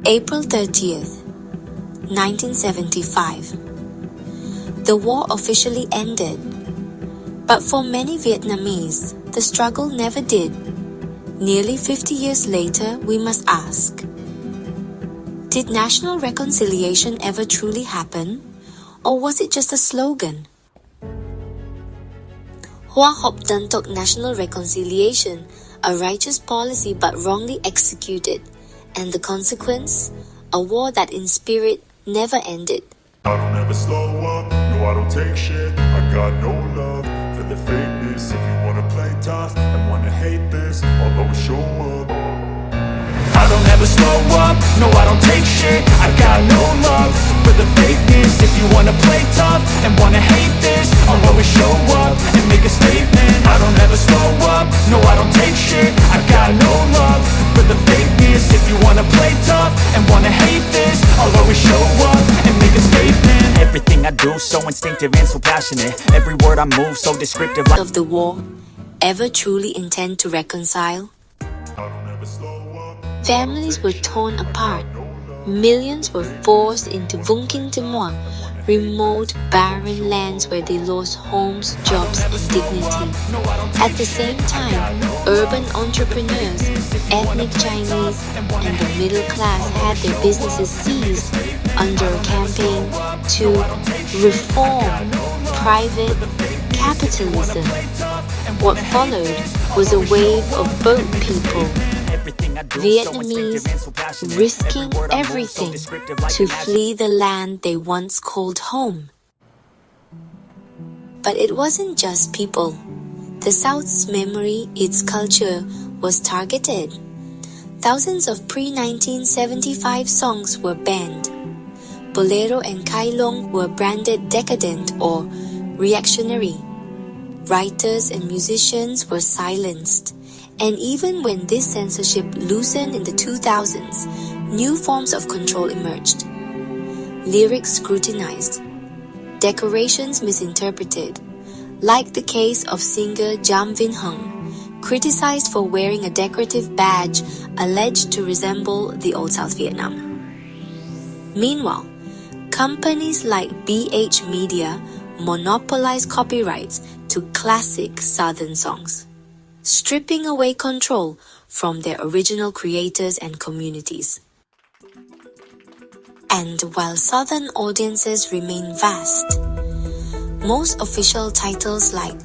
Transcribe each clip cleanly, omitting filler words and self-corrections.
April 30th, 1975. The war officially ended, but for many Vietnamese, the struggle never did. Nearly 50 years later, we must ask, did national reconciliation ever truly happen, or was it just a slogan? Hoa Hop Tân took national reconciliation, a righteous policy but wrongly executed, and the consequence, a war that in spirit never ended. I don't ever slow up, no I don't take shit. I got no love for the fakeness. If you wanna play tough and wanna hate this, I'll always show up. I don't ever slow up, no I don't take shit. I got no love for the fakeness. If you wanna play tough and wanna hate this, I'll always show up and make a statement. I don't ever slow up, no I don't take shit. I got no love for the fakeness. If you wanna play tough and wanna hate this, I'll always show up and make a statement. Everything I do so instinctive and so passionate. Every word I move so descriptive. Of the war ever truly intend to reconcile? Families were torn apart. Millions were forced into Vung King Timor, remote, barren lands where they lost homes, jobs, and dignity. At the same time, urban entrepreneurs, ethnic Chinese, and the middle class had their businesses seized under a campaign to reform private capitalism. What followed was a wave of boat people, Vietnamese, risking everything to flee the land they once called home. But it wasn't just people. The South's memory, its culture, was targeted. Thousands of pre-1975 songs were banned. Bolero and Kai Long were branded decadent or reactionary. Writers and musicians were silenced. And even when this censorship loosened in the 2000s, new forms of control emerged. Lyrics scrutinized, decorations misinterpreted, like the case of singer Jam Vin Hung, criticized for wearing a decorative badge alleged to resemble the Old South Vietnam. Meanwhile, companies like BH Media monopolized copyrights to classic Southern songs, stripping away control from their original creators and communities. And while Southern audiences remain vast, most official titles like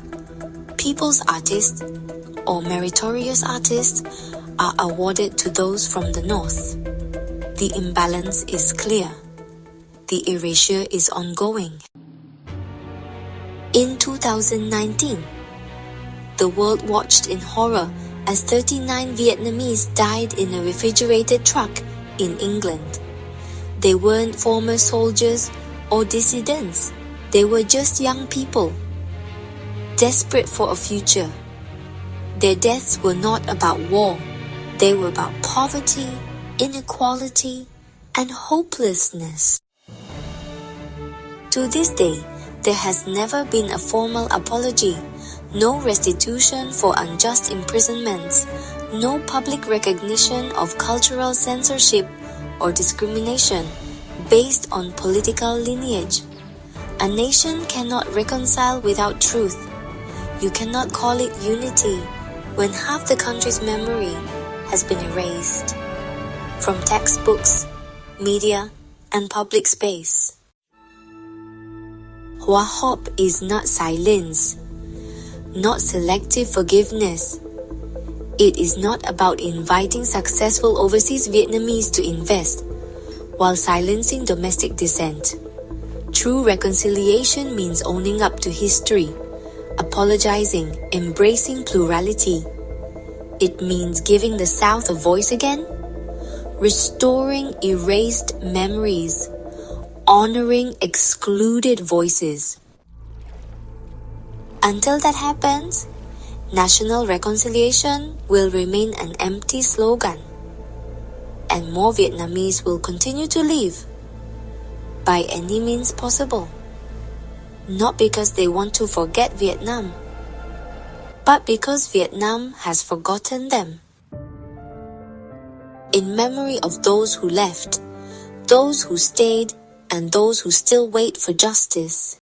People's Artist or Meritorious Artist are awarded to those from the North. The imbalance is clear. The erasure is ongoing. In 2019, the world watched in horror as 39 Vietnamese died in a refrigerated truck in England. They weren't former soldiers or dissidents. They were just young people, desperate for a future. Their deaths were not about war. They were about poverty, inequality, and hopelessness. To this day, there has never been a formal apology, no restitution for unjust imprisonments, no public recognition of cultural censorship or discrimination based on political lineage. A nation cannot reconcile without truth. You cannot call it unity when half the country's memory has been erased from textbooks, media, and public space. Hoa Hop is not silence, not selective forgiveness. It is not about inviting successful overseas Vietnamese to invest while silencing domestic dissent. True reconciliation means owning up to history, apologizing, embracing plurality. It means giving the South a voice again, restoring erased memories, honoring excluded voices. Until that happens, national reconciliation will remain an empty slogan, and more Vietnamese will continue to live by any means possible, not because they want to forget Vietnam, but because Vietnam has forgotten them. in memory of those who left, those who stayed, and those who still wait for justice.